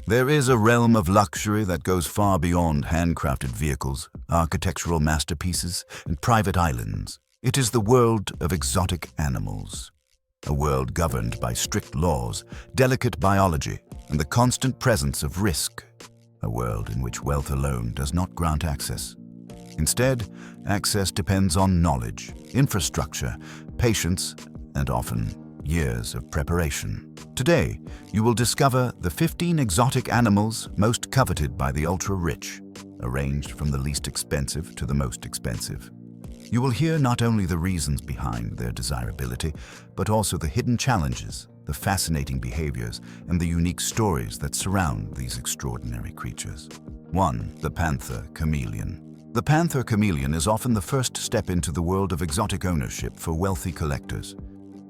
There is a realm of luxury that goes far beyond handcrafted vehicles, architectural masterpieces, and private islands. It is the world of exotic animals. A world governed by strict laws, delicate biology, and the constant presence of risk. A world in which wealth alone does not grant access. Instead, access depends on knowledge, infrastructure, patience, and often years of preparation. Today, you will discover the 15 exotic animals most coveted by the ultra-rich, arranged from the least expensive to the most expensive. You will hear not only the reasons behind their desirability, but also the hidden challenges, the fascinating behaviors, and the unique stories that surround these extraordinary creatures. 1. The panther chameleon. The panther chameleon is often the first step into the world of exotic ownership for wealthy collectors.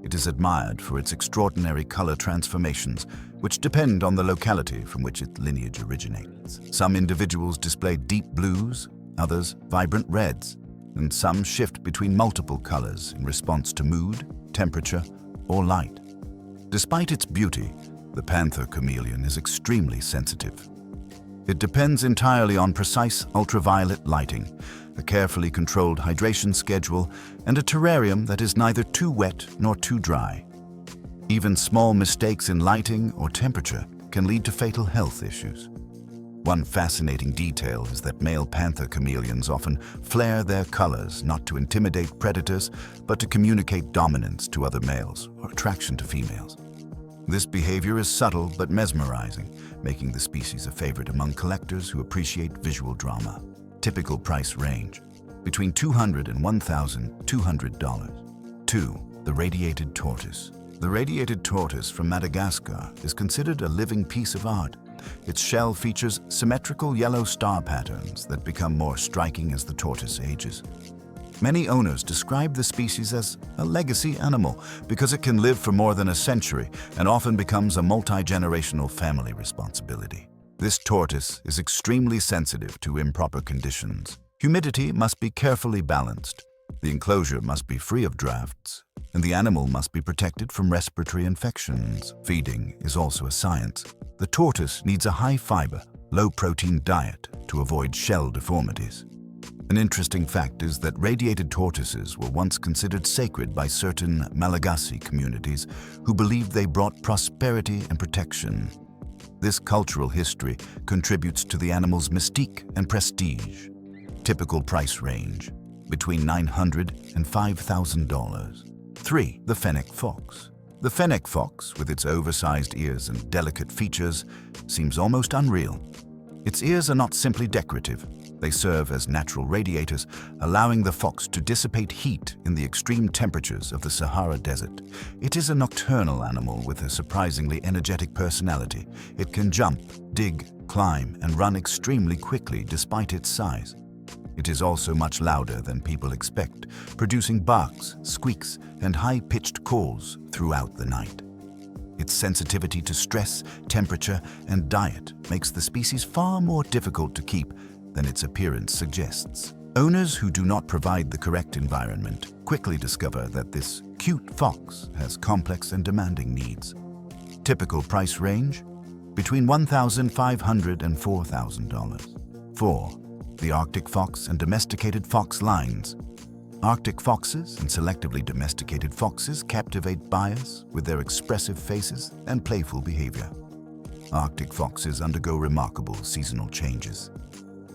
It is admired for its extraordinary color transformations, which depend on the locality from which its lineage originates. Some individuals display deep blues, others vibrant reds, and some shift between multiple colors in response to mood, temperature, or light. Despite its beauty, the panther chameleon is extremely sensitive. It depends entirely on precise ultraviolet lighting, a carefully controlled hydration schedule, and a terrarium that is neither too wet nor too dry. Even small mistakes in lighting or temperature can lead to fatal health issues. One fascinating detail is that male panther chameleons often flare their colors not to intimidate predators, but to communicate dominance to other males or attraction to females. This behavior is subtle but mesmerizing, making the species a favorite among collectors who appreciate visual drama. Typical price range: between $200 and $1,200. 2. The radiated tortoise. The radiated tortoise from Madagascar is considered a living piece of art. Its shell features symmetrical yellow star patterns that become more striking as the tortoise ages. Many owners describe the species as a legacy animal because it can live for more than a century and often becomes a multi-generational family responsibility. This tortoise is extremely sensitive to improper conditions. Humidity must be carefully balanced, the enclosure must be free of drafts, and the animal must be protected from respiratory infections. Feeding is also a science. The tortoise needs a high-fiber, low-protein diet to avoid shell deformities. An interesting fact is that radiated tortoises were once considered sacred by certain Malagasy communities who believed they brought prosperity and protection. This cultural history contributes to the animal's mystique and prestige. Typical price range: between $900 and $5,000. 3. The fennec fox. The fennec fox, with its oversized ears and delicate features, seems almost unreal. Its ears are not simply decorative. They serve as natural radiators, allowing the fox to dissipate heat in the extreme temperatures of the Sahara Desert. It is a nocturnal animal with a surprisingly energetic personality. It can jump, dig, climb, and run extremely quickly despite its size. It is also much louder than people expect, producing barks, squeaks, and high-pitched calls throughout the night. Its sensitivity to stress, temperature, and diet makes the species far more difficult to keep than its appearance suggests. Owners who do not provide the correct environment quickly discover that this cute fox has complex and demanding needs. Typical price range: between $1,500 and $4,000. 4. The Arctic fox and domesticated fox lines. Arctic foxes and selectively domesticated foxes captivate buyers with their expressive faces and playful behavior. Arctic foxes undergo remarkable seasonal changes.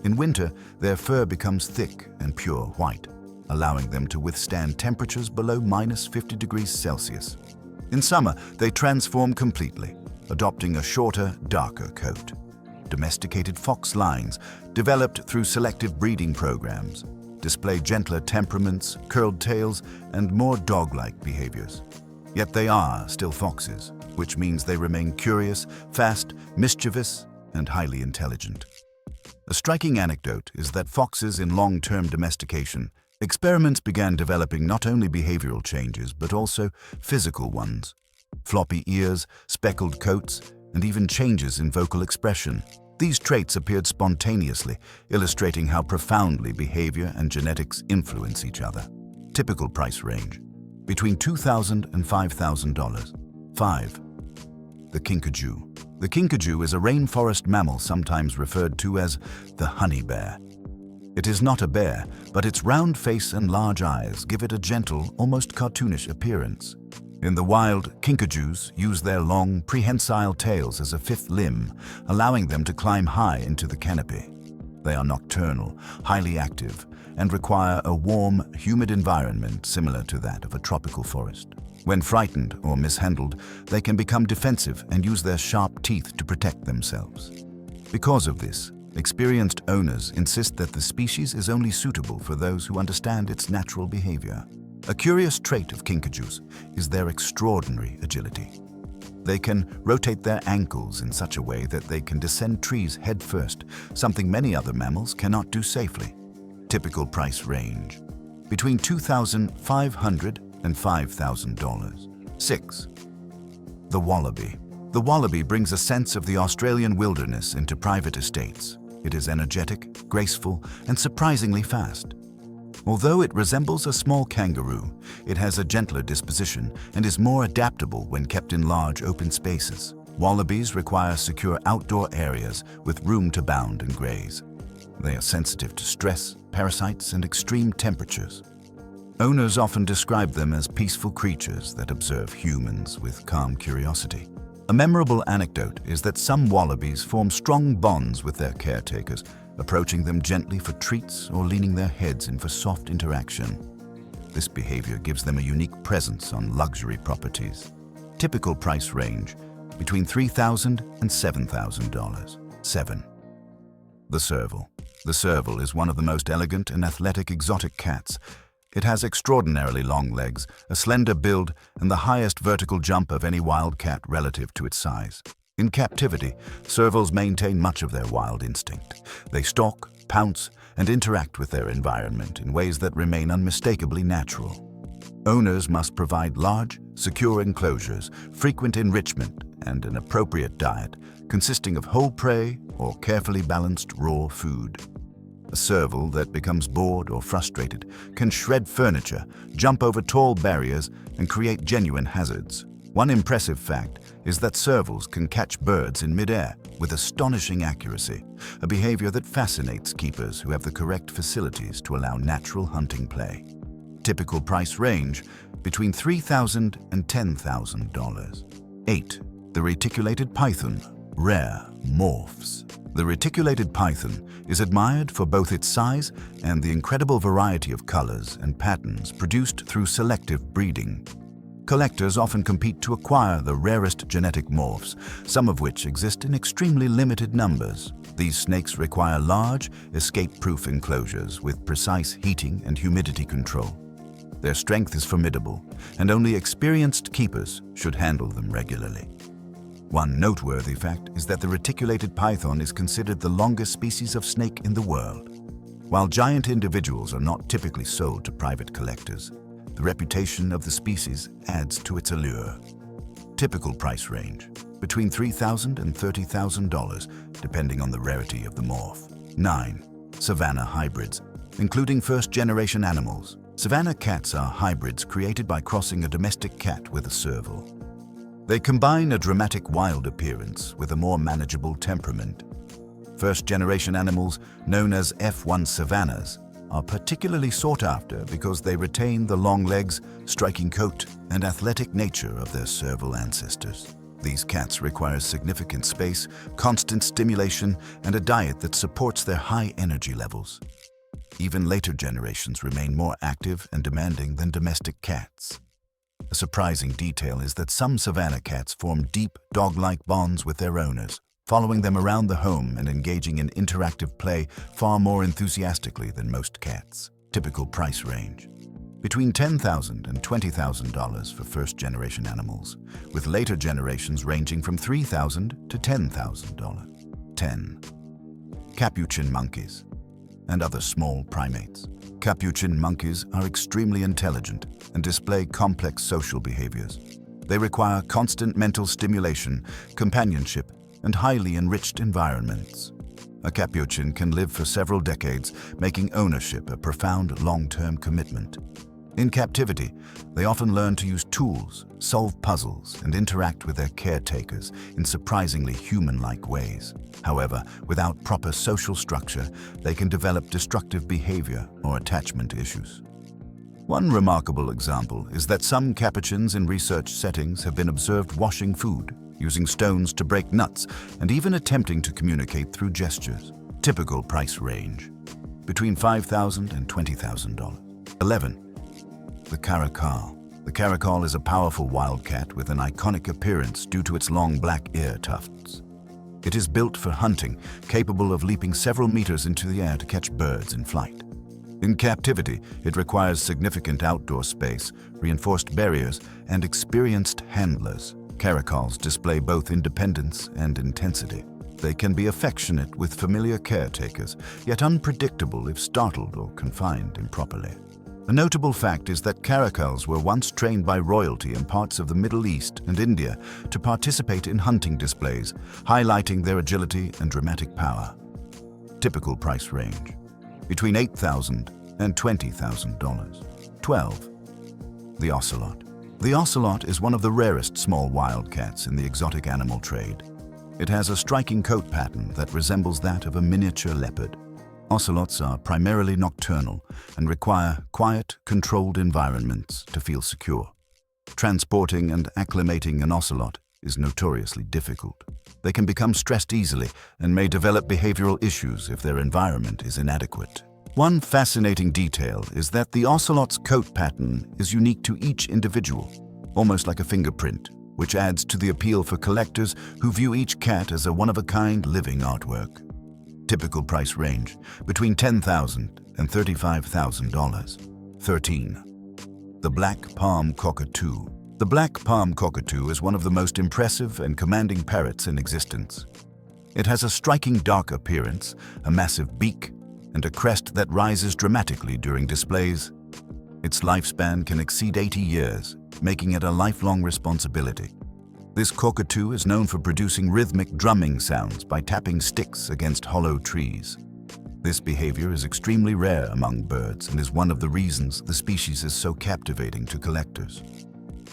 In winter, their fur becomes thick and pure white, allowing them to withstand temperatures below -50 degrees Celsius. In summer, they transform completely, adopting a shorter, darker coat. Domesticated fox lines, developed through selective breeding programs, display gentler temperaments, curled tails, and more dog-like behaviors. Yet they are still foxes, which means they remain curious, fast, mischievous, and highly intelligent. A striking anecdote is that foxes in long-term domestication, experiments began developing not only behavioral changes but also physical ones. Floppy ears, speckled coats, and even changes in vocal expression. These traits appeared spontaneously, illustrating how profoundly behavior and genetics influence each other. Typical price range: between $2,000 and $5,000. 5. The kinkajou. The kinkajou is a rainforest mammal sometimes referred to as the honey bear. It is not a bear, but its round face and large eyes give it a gentle, almost cartoonish appearance. In the wild, kinkajous use their long, prehensile tails as a fifth limb, allowing them to climb high into the canopy. They are nocturnal, highly active, and require a warm, humid environment similar to that of a tropical forest. When frightened or mishandled, they can become defensive and use their sharp teeth to protect themselves. Because of this, experienced owners insist that the species is only suitable for those who understand its natural behavior. A curious trait of kinkajous is their extraordinary agility. They can rotate their ankles in such a way that they can descend trees head first, something many other mammals cannot do safely. Typical price range: between $2,500 and $5,000. 6. The wallaby. The wallaby brings a sense of the Australian wilderness into private estates. It is energetic, graceful, and surprisingly fast. Although it resembles a small kangaroo, it has a gentler disposition and is more adaptable when kept in large open spaces. Wallabies require secure outdoor areas with room to bound and graze. They are sensitive to stress, parasites, and extreme temperatures. Owners often describe them as peaceful creatures that observe humans with calm curiosity. A memorable anecdote is that some wallabies form strong bonds with their caretakers, approaching them gently for treats or leaning their heads in for soft interaction. This behavior gives them a unique presence on luxury properties. Typical price range: between $3,000 and $7,000. 7. The serval. The serval is one of the most elegant and athletic exotic cats. It has extraordinarily long legs, a slender build, and the highest vertical jump of any wild cat relative to its size. In captivity, servals maintain much of their wild instinct. They stalk, pounce, and interact with their environment in ways that remain unmistakably natural. Owners must provide large, secure enclosures, frequent enrichment, and an appropriate diet consisting of whole prey or carefully balanced raw food. A serval that becomes bored or frustrated can shred furniture, jump over tall barriers, and create genuine hazards. One impressive fact is that servals can catch birds in midair with astonishing accuracy, a behavior that fascinates keepers who have the correct facilities to allow natural hunting play. Typical price range: between $3,000 and $10,000. 8. The reticulated python, rare morphs. The reticulated python is admired for both its size and the incredible variety of colors and patterns produced through selective breeding. Collectors often compete to acquire the rarest genetic morphs, some of which exist in extremely limited numbers. These snakes require large, escape-proof enclosures with precise heating and humidity control. Their strength is formidable, and only experienced keepers should handle them regularly. One noteworthy fact is that the reticulated python is considered the longest species of snake in the world. While giant individuals are not typically sold to private collectors, the reputation of the species adds to its allure. Typical price range: between $3,000 and $30,000, depending on the rarity of the morph. 9. Savanna hybrids, including first-generation animals. Savanna cats are hybrids created by crossing a domestic cat with a serval. They combine a dramatic wild appearance with a more manageable temperament. First-generation animals, known as F1 savannas, are particularly sought after because they retain the long legs, striking coat, and athletic nature of their serval ancestors. These cats require significant space, constant stimulation, and a diet that supports their high energy levels. Even later generations remain more active and demanding than domestic cats. A surprising detail is that some savanna cats form deep, dog-like bonds with their owners, following them around the home and engaging in interactive play far more enthusiastically than most cats. Typical price range: between $10,000 and $20,000 for first-generation animals, with later generations ranging from $3,000 to $10,000. 10. Capuchin monkeys and other small primates. Capuchin monkeys are extremely intelligent and display complex social behaviors. They require constant mental stimulation, companionship, and highly enriched environments. A capuchin can live for several decades, making ownership a profound long-term commitment. In captivity, they often learn to use tools, solve puzzles, and interact with their caretakers in surprisingly human-like ways. However, without proper social structure, they can develop destructive behavior or attachment issues. One remarkable example is that some capuchins in research settings have been observed washing food, using stones to break nuts, and even attempting to communicate through gestures. Typical price range: between $5,000 and $20,000. 11. The caracal. The caracal is a powerful wildcat with an iconic appearance due to its long black ear tufts. It is built for hunting, capable of leaping several meters into the air to catch birds in flight. In captivity, it requires significant outdoor space, reinforced barriers, and experienced handlers. Caracals display both independence and intensity. They can be affectionate with familiar caretakers, yet unpredictable if startled or confined improperly. A notable fact is that caracals were once trained by royalty in parts of the Middle East and India to participate in hunting displays, highlighting their agility and dramatic power. Typical price range: between $8,000 and $20,000. 12. The ocelot. The ocelot is one of the rarest small wildcats in the exotic animal trade. It has a striking coat pattern that resembles that of a miniature leopard. Ocelots are primarily nocturnal and require quiet, controlled environments to feel secure. Transporting and acclimating an ocelot is notoriously difficult. They can become stressed easily and may develop behavioral issues if their environment is inadequate. One fascinating detail is that the ocelot's coat pattern is unique to each individual, almost like a fingerprint, which adds to the appeal for collectors who view each cat as a one-of-a-kind living artwork. Typical price range: between $10,000 and $35,000. 13. The black palm cockatoo. The black palm cockatoo is one of the most impressive and commanding parrots in existence. It has a striking dark appearance, a massive beak, and a crest that rises dramatically during displays. Its lifespan can exceed 80 years, making it a lifelong responsibility. This cockatoo is known for producing rhythmic drumming sounds by tapping sticks against hollow trees. This behavior is extremely rare among birds and is one of the reasons the species is so captivating to collectors.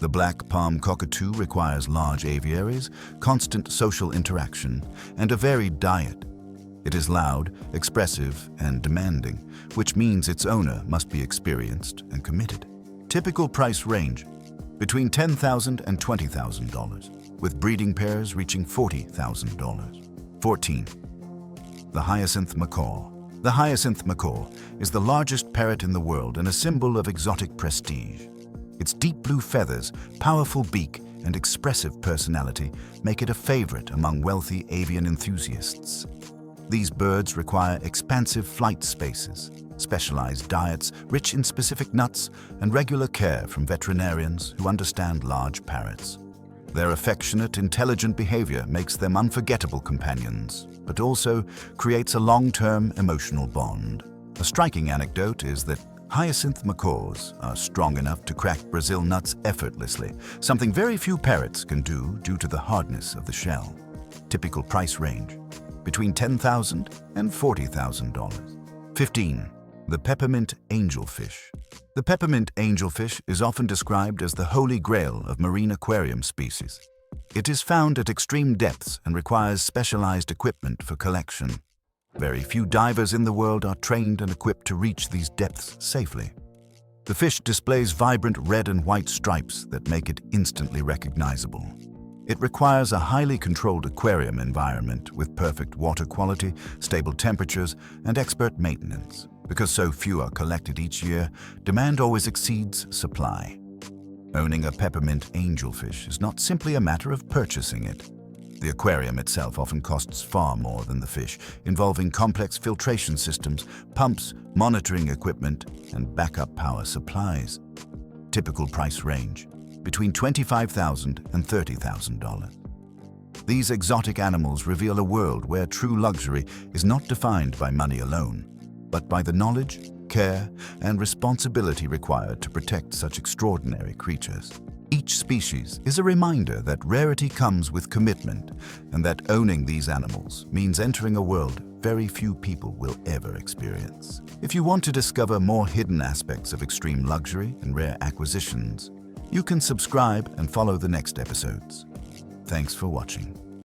The black palm cockatoo requires large aviaries, constant social interaction, and a varied diet. It is loud, expressive, and demanding, which means its owner must be experienced and committed. Typical price range: between $10,000 and $20,000, with breeding pairs reaching $40,000. 14. The hyacinth macaw. The hyacinth macaw is the largest parrot in the world and a symbol of exotic prestige. Its deep blue feathers, powerful beak, and expressive personality make it a favorite among wealthy avian enthusiasts. These birds require expansive flight spaces, specialized diets rich in specific nuts, and regular care from veterinarians who understand large parrots. Their affectionate, intelligent behavior makes them unforgettable companions, but also creates a long-term emotional bond. A striking anecdote is that hyacinth macaws are strong enough to crack Brazil nuts effortlessly, something very few parrots can do due to the hardness of the shell. Typical price range: between $10,000 and $40,000. 15. The peppermint angelfish. The peppermint angelfish is often described as the holy grail of marine aquarium species. It is found at extreme depths and requires specialized equipment for collection. Very few divers in the world are trained and equipped to reach these depths safely. The fish displays vibrant red and white stripes that make it instantly recognizable. It requires a highly controlled aquarium environment with perfect water quality, stable temperatures, and expert maintenance. Because so few are collected each year, demand always exceeds supply. Owning a peppermint angelfish is not simply a matter of purchasing it. The aquarium itself often costs far more than the fish, involving complex filtration systems, pumps, monitoring equipment, and backup power supplies. Typical price range: between $25,000 and $30,000. These exotic animals reveal a world where true luxury is not defined by money alone, but by the knowledge, care, and responsibility required to protect such extraordinary creatures. Each species is a reminder that rarity comes with commitment and that owning these animals means entering a world very few people will ever experience. If you want to discover more hidden aspects of extreme luxury and rare acquisitions, you can subscribe and follow the next episodes. Thanks for watching.